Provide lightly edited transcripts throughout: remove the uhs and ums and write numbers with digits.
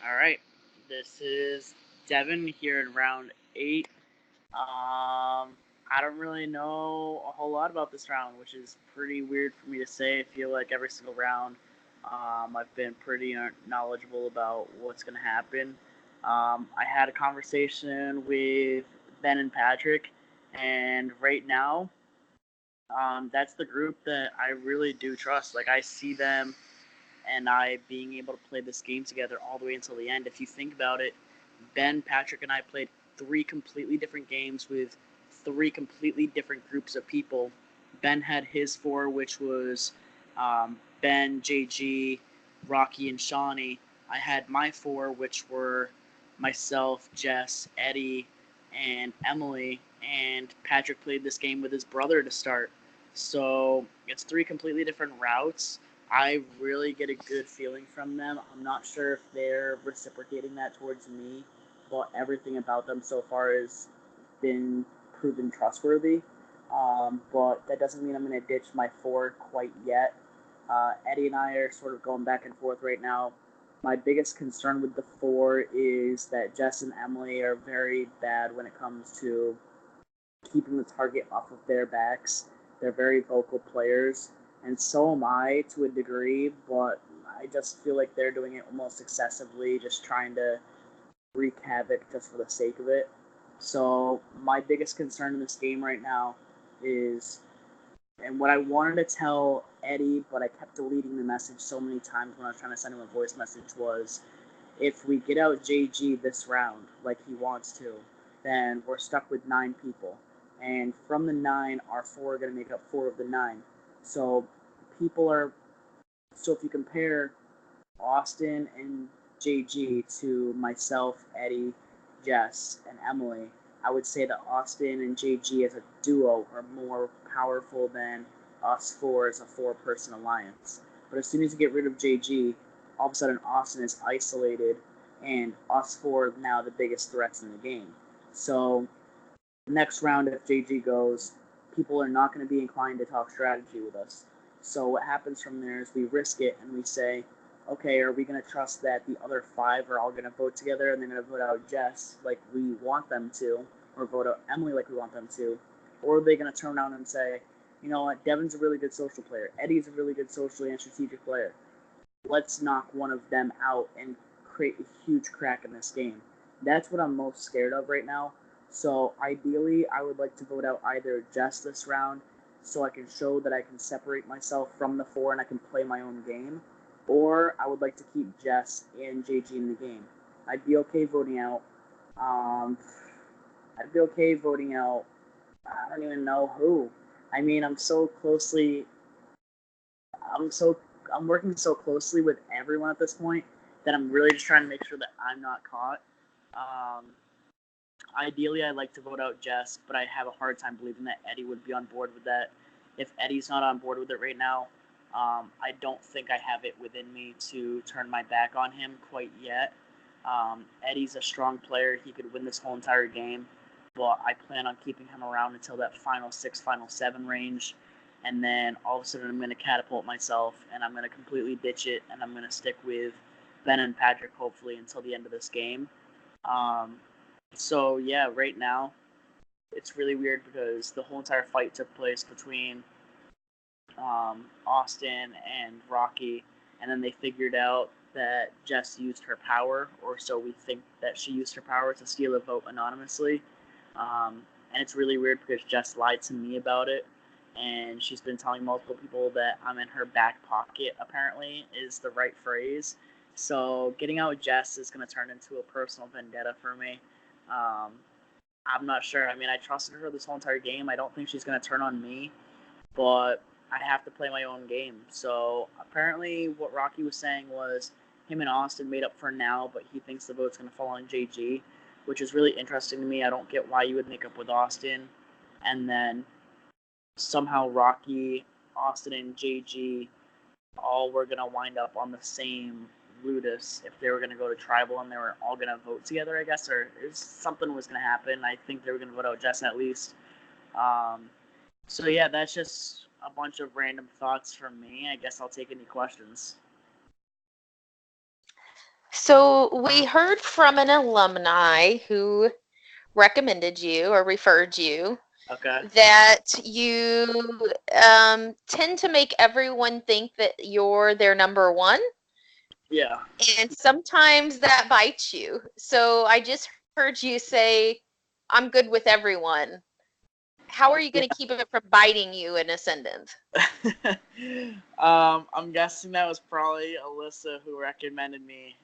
All right, this is Devon here in round eight. I don't really know a whole lot about this round, which is pretty weird for me to say. I feel like every single round, I've been pretty knowledgeable about what's going to happen. I had a conversation with Ben and Patrick, and right now, that's the group that I really do trust. Like, I see them and I being able to play this game together all the way until the end. If you think about it, Ben, Patrick, and I played three completely different games with three completely different groups of people. Ben had his four, which was Ben, JG, Rocky, and Shawnee. I had my four, which were myself, Jess, Eddie, and Emily. And Patrick played this game with his brother to start. So it's three completely different routes. I really get a good feeling from them. I'm not sure if they're reciprocating that towards me, but everything about them so far has been proven trustworthy. But that doesn't mean I'm going to ditch my four quite yet. Eddie and I are sort of going back and forth right now. My biggest concern with the four is that Jess and Emily are very bad when it comes to keeping the target off of their backs. They're very vocal players, and so am I to a degree, but I just feel like they're doing it almost excessively, just trying to wreak havoc just for the sake of it. So my biggest concern in this game right now is, and what I wanted to tell Eddie, but I kept deleting the message so many times when I was trying to send him a voice message, was if we get out JG this round like he wants to, then we're stuck with 9 people. And from the 9, our 4 are going to make up 4 of the 9. So people are. So if you compare Austin and JG to myself, Eddie, Jess, and Emily, I would say that Austin and JG as a duo are more powerful than us four as a four-person alliance. But as soon as you get rid of JG, all of a sudden Austin is isolated, and us four are now the biggest threats in the game. So next round, if JG goes, people are not going to be inclined to talk strategy with us. So what happens from there is we risk it and we say, okay, are we going to trust that the other 5 are all going to vote together and they're going to vote out Jess like we want them to, or vote out Emily like we want them to? Or are they going to turn around and say, you know what, Devon's a really good social player, Eddie's a really good socially and strategic player. Let's knock one of them out and create a huge crack in this game. That's what I'm most scared of right now. So ideally, I would like to vote out either Jess this round so I can show that I can separate myself from the 4 and I can play my own game, or I would like to keep Jess and JG in the game. I'd be okay voting out. Um, I'd be okay voting out. I don't even know who. I mean, I'm so, I'm working so closely with everyone at this point that I'm really just trying to make sure that I'm not caught. Um, Ideally, I'd like to vote out Jess, but I have a hard time believing that Eddie would be on board with that. If Eddie's not on board with it right now, I don't think I have it within me to turn my back on him quite yet. Eddie's a strong player. He could win this whole entire game, but I plan on keeping him around until that final 6, final 7 range. And then all of a sudden, I'm going to catapult myself and I'm going to completely ditch it and I'm going to stick with Ben and Patrick, hopefully, until the end of this game. Um, so yeah, right now it's really weird because the whole entire fight took place between Austin and Rocky, and then they figured out that Jess used her power, or so we think that she used her power to steal a vote anonymously. And it's really weird because Jess lied to me about it, and she's been telling multiple people that I'm in her back pocket, apparently, is the right phrase. So getting out with Jess is going to turn into a personal vendetta for me. Um, I'm not sure. I mean, I trusted her this whole entire game. I don't think she's going to turn on me, but I have to play my own game. So apparently, what Rocky was saying was him and Austin made up for now, but he thinks the vote's going to fall on JG, which is really interesting to me. I don't get why you would make up with Austin, and then somehow Rocky, Austin, and JG all were going to wind up on the same Ludus if they were going to go to tribal and they were all going to vote together, I guess, or something was going to happen. I think they were going to vote out Jess at least. Um, so yeah, that's just a bunch of random thoughts from me. I guess I'll take any questions. So we heard from an alumni who recommended you or referred you Okay. that you tend to make everyone think that you're their number one, Yeah. and sometimes that bites you. So I just heard you say, I'm good with everyone. How are you going to keep it from biting you in a sentence? I'm guessing that was probably Alyssa who recommended me.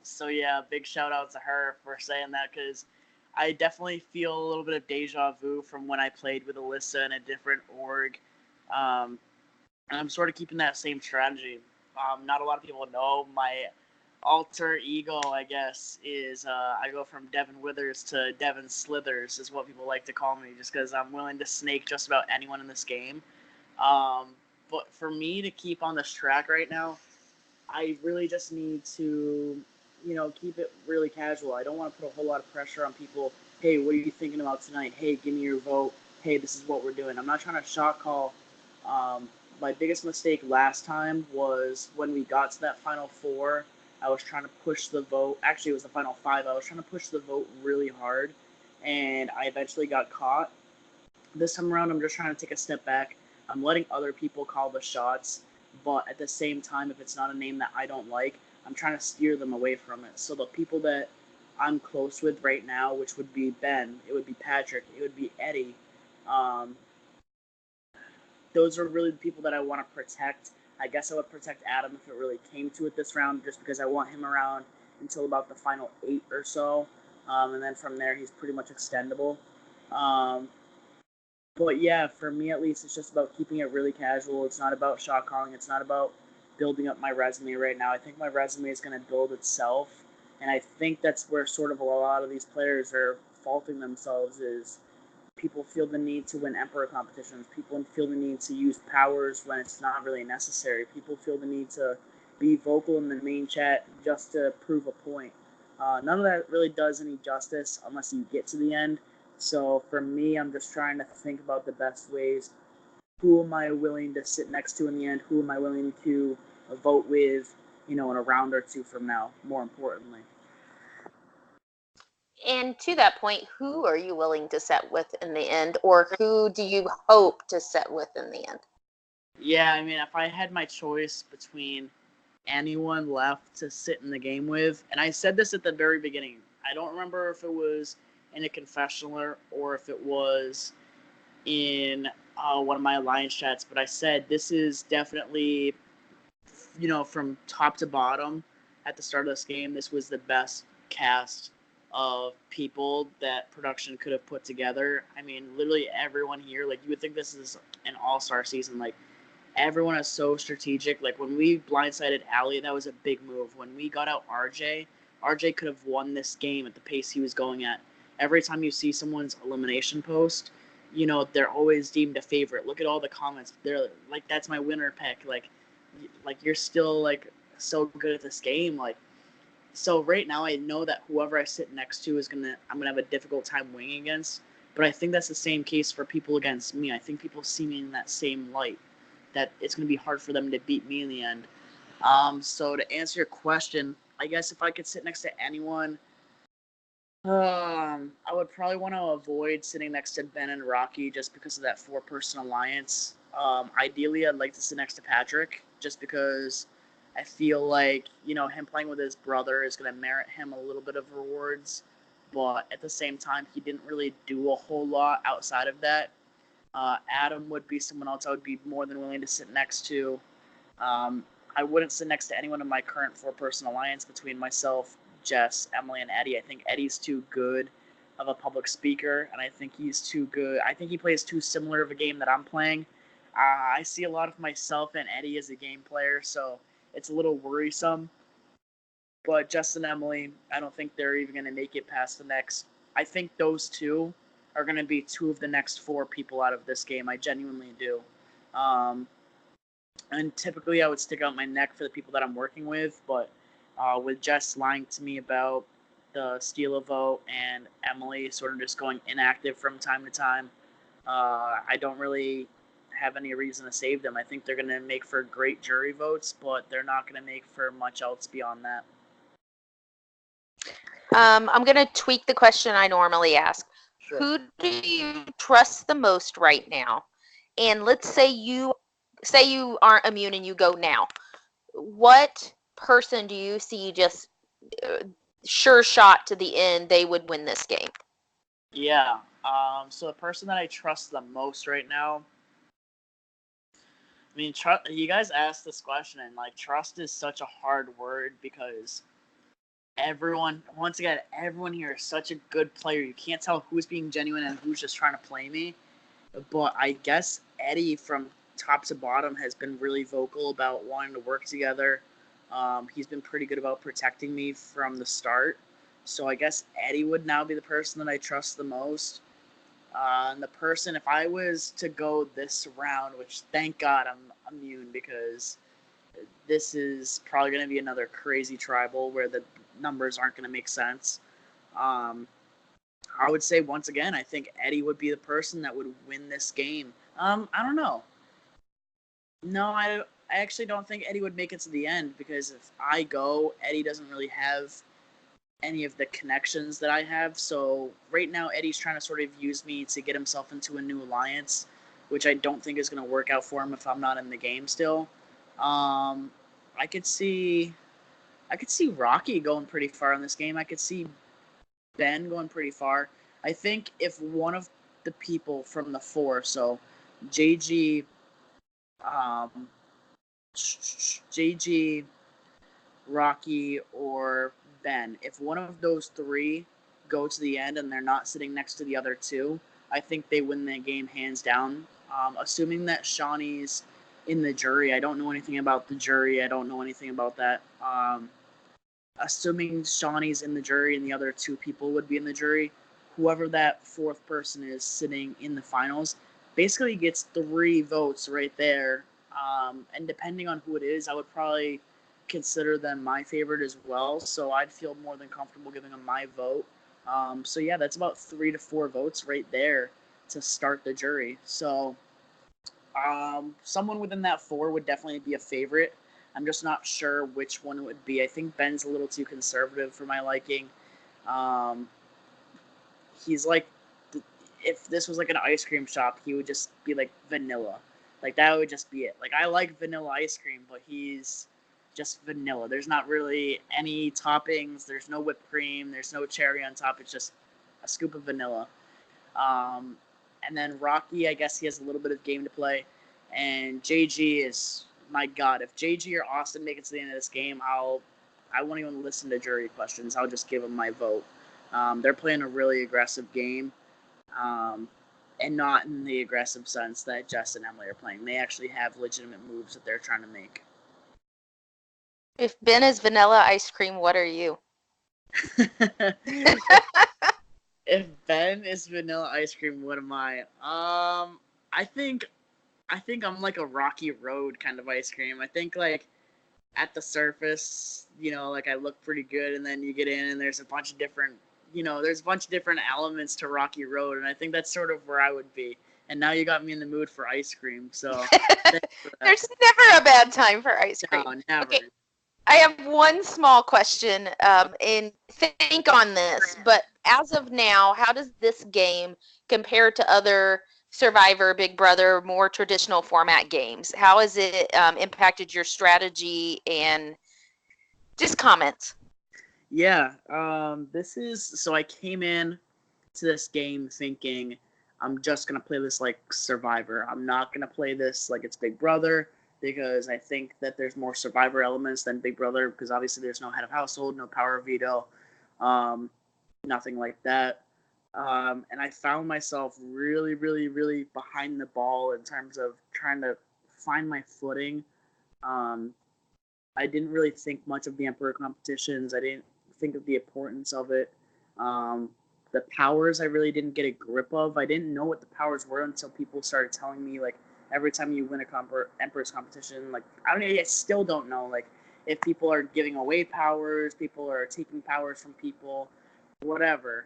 So yeah, big shout out to her for saying that because I definitely feel a little bit of deja vu from when I played with Alyssa in a different org. Um, and I'm sort of keeping that same strategy. Not a lot of people know my alter ego, I guess, is I go from Devon Withers to Devon Slithers, is what people like to call me, just because I'm willing to snake just about anyone in this game. Um, but for me to keep on this track right now, I really just need to, keep it really casual. I don't want to put a whole lot of pressure on people. Hey, what are you thinking about tonight? Hey, give me your vote. Hey, this is what we're doing. I'm not trying to shot call. My biggest mistake last time was when we got to that final four. I was trying to push the vote. Actually, it was the final five. I was trying to push the vote really hard, and I eventually got caught. This time around, I'm just trying to take a step back. I'm letting other people call the shots, but at the same time, if it's not a name that I don't like, I'm trying to steer them away from it. So the people that I'm close with right now, which would be Ben, it would be Patrick, it would be Eddie. Um, those are really the people that I want to protect. I guess I would protect Adam if it really came to it this round, just because I want him around until about the final 8 or so, and then from there he's pretty much extendable. Um, but yeah, for me at least, it's just about keeping it really casual. It's not about shot calling. It's not about building up my resume right now. I think my resume is going to build itself, and I think that's where sort of a lot of these players are faulting themselves is people feel the need to win emperor competitions. People feel the need to use powers when it's not really necessary. People feel the need to be vocal in the main chat just to prove a point. None of that really does any justice unless you get to the end. So for me, I'm just trying to think about the best ways. Who am I willing to sit next to in the end? Who am I willing to vote with, in a round or two from now, more importantly? And to that point, who are you willing to set with in the end, or who do you hope to set with in the end? Yeah, I mean, if I had my choice between anyone left to sit in the game with, and I said this at the very beginning, I don't remember if it was in a confessional or if it was in one of my alliance chats, but I said this is definitely, from top to bottom at the start of this game, this was the best cast of people that production could have put together. I mean, literally everyone here, like, you would think this is an all-star season. Like, everyone is so strategic. Like, when we blindsided Ali, that was a big move. When we got out RJ could have won this game at the pace he was going at. Every time you see someone's elimination post, they're always deemed a favorite. Look at all the comments. They're like, that's my winner pick. Like you're still like so good at this game. Like, so right now I know that whoever I sit next to I'm gonna have a difficult time winning against. But I think that's the same case for people against me. I think people see me in that same light. That it's gonna be hard for them to beat me in the end. So to answer your question, I guess if I could sit next to anyone, I would probably want to avoid sitting next to Ben and Rocky just because of that four-person alliance. Ideally, I'd like to sit next to Patrick just because I feel like him playing with his brother is going to merit him a little bit of rewards, but at the same time, he didn't really do a whole lot outside of that. Adam would be someone else I would be more than willing to sit next to. Um, I wouldn't sit next to anyone in my current four-person alliance between myself, Jess, Emily, and Eddie. I think Eddie's too good of a public speaker, and I think he's too good. I think he plays too similar of a game that I'm playing. I see a lot of myself and Eddie as a game player, so it's a little worrisome. But Jess and Emily, I don't think they're even going to make it past the next. I think those two are going to be two of the next four people out of this game. I genuinely do. Um, and typically I would stick out my neck for the people that I'm working with, but with Jess lying to me about the steal a vote and Emily sort of just going inactive from time to time, I don't really have any reason to save them. I think they're going to make for great jury votes, but they're not going to make for much else beyond that. I'm going to tweak the question I normally ask. Sure. Who do you trust the most right now? And let's say you aren't immune and you go now. What person do you see just sure shot to the end they would win this game? Yeah. So the person that I trust the most right now. I mean, you guys asked this question, and like, trust is such a hard word because once again, everyone here is such a good player. You can't tell who's being genuine and who's just trying to play me. But I guess Eddie, from top to bottom, has been really vocal about wanting to work together. He's been pretty good about protecting me from the start. So I guess Eddie would now be the person that I trust the most. And the person, if I was to go this round, which thank God I'm immune because this is probably going to be another crazy tribal where the numbers aren't going to make sense. Um, I would say once again, I think Eddie would be the person that would win this game. I don't know. No, I actually don't think Eddie would make it to the end because if I go, Eddie doesn't really have any of the connections that I have. So right now, Eddie's trying to sort of use me to get himself into a new alliance, which I don't think is going to work out for him if I'm not in the game still. Um, I could see Rocky going pretty far in this game. I could see Ben going pretty far. I think if one of the people from the four, so JG, um, JG, Rocky, or Ben, if one of those three go to the end and they're not sitting next to the other two, I think they win the game hands down. Assuming that Shawnee's in the jury, I don't know anything about the jury. I don't know anything about that. Assuming Shawnee's in the jury and the other two people would be in the jury, whoever that fourth person is sitting in the finals basically gets 3 votes right there. And depending on who it is, I would probably consider them my favorite as well. So I'd feel more than comfortable giving them my vote. So yeah, that's about 3 to 4 votes right there to start the jury. So someone within that four would definitely be a favorite. I'm just not sure which one it would be. I think Ben's a little too conservative for my liking. Um, he's like, if this was like an ice cream shop, he would just be like vanilla. Like that would just be it. Like I like vanilla ice cream, but he's just vanilla. There's not really any toppings. There's no whipped cream. There's no cherry on top. It's just a scoop of vanilla. Um, and then Rocky, I guess he has a little bit of game to play. And JG is, my God, if JG or Austin make it to the end of this game, I won't even listen to jury questions. I'll just give them my vote. They're playing a really aggressive game, and not in the aggressive sense that Jess and Emily are playing. They actually have legitimate moves that they're trying to make. If Ben is vanilla ice cream, what are you? If Ben is vanilla ice cream, what am I? I think I'm like a rocky road kind of ice cream. I think like at the surface, like I look pretty good, and then you get in and there's a bunch of different, elements to Rocky Road, and I think that's sort of where I would be. And now you got me in the mood for ice cream, so thanks for that. There's never a bad time for ice cream. No, never. Okay, I have one small question, and think on this, but as of now, how does this game compare to other Survivor, Big Brother, more traditional format games? How has it impacted your strategy and just comments? Yeah, so I came in to this game thinking I'm just gonna play this like Survivor. I'm not gonna play this like it's Big Brother because I think that there's more Survivor elements than Big Brother because obviously there's no head of household, no power of veto, um, nothing like that. And I found myself really, really, really behind the ball in terms of trying to find my footing. Um, I didn't really think much of the Emperor competitions. I didn't think of the importance of it. Um, the powers I really didn't get a grip of. I didn't know what the powers were until people started telling me like every time you win a Emperor's competition, like I still don't know like if people are giving away powers, people are taking powers from people, whatever.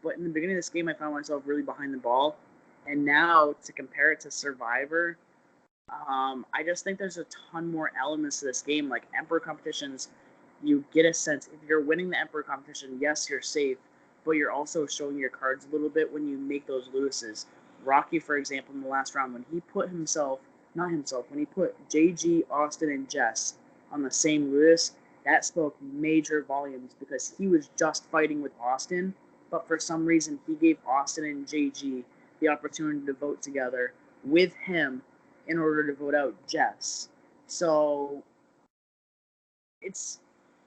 But in the beginning of this game, I found myself really behind the ball, and now to compare it to Survivor, I just think there's a ton more elements to this game. Like Emperor competitions, you get a sense if you're winning the Emperor competition, yes, you're safe, but you're also showing your cards a little bit when you make those Ludises. Rocky, for example, in the last round, when he put himself, not himself, when he put JG, Austin, and Jess on the same Ludus, that spoke major volumes because he was just fighting with Austin, but for some reason he gave Austin and JG the opportunity to vote together with him in order to vote out Jess. So it's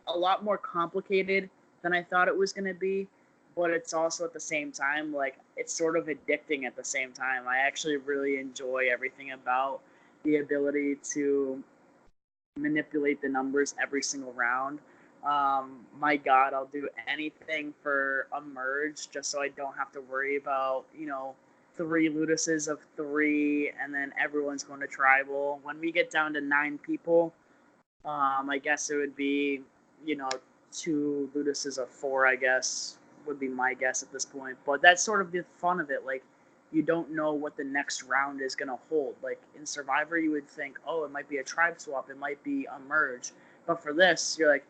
a lot more complicated than I thought it was going to be, but it's also at the same time like it's sort of addicting at the same time. I actually really enjoy everything about the ability to manipulate the numbers every single round. My God, I'll do anything for a merge just so I don't have to worry about, three Ludises of three and then everyone's going to tribal. When we get down to 9 people, I guess it would be, you know, two Ludises of four, I guess, would be my guess at this point. But that's sort of the fun of it. Like, you don't know what the next round is going to hold. Like, in Survivor, you would think, oh, it might be a tribe swap, it might be a merge. But for this, you're like,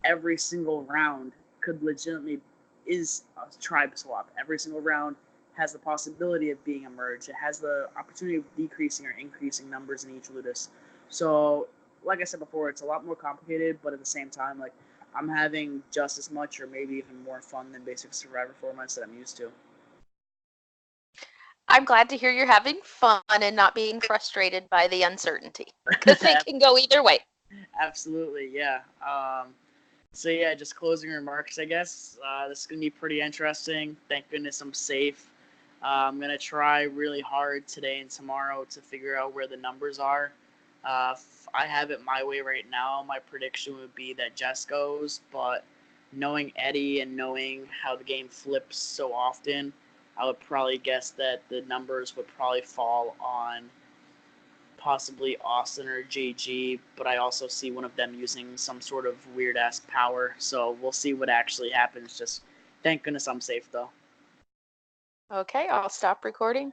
every single round could legitimately is a tribe swap. Every single round has the possibility of being a merge. It has the opportunity of decreasing or increasing numbers in each Ludus. So, like I said before, it's a lot more complicated, but at the same time, like I'm having just as much or maybe even more fun than basic Survivor formats that I'm used to. I'm glad to hear you're having fun and not being frustrated by the uncertainty because it can go either way. Absolutely, yeah. So yeah, just closing remarks, I guess. This is gonna be pretty interesting. Thank goodness I'm safe. I'm gonna try really hard today and tomorrow to figure out where the numbers are. I have it my way right now. My prediction would be that Jess goes, but knowing Eddie and knowing how the game flips so often, I would probably guess that the numbers would probably fall on possibly Austin or JG, but I also see one of them using some sort of weird ass power. So we'll see what actually happens. Just thank goodness I'm safe though. Okay, I'll stop recording.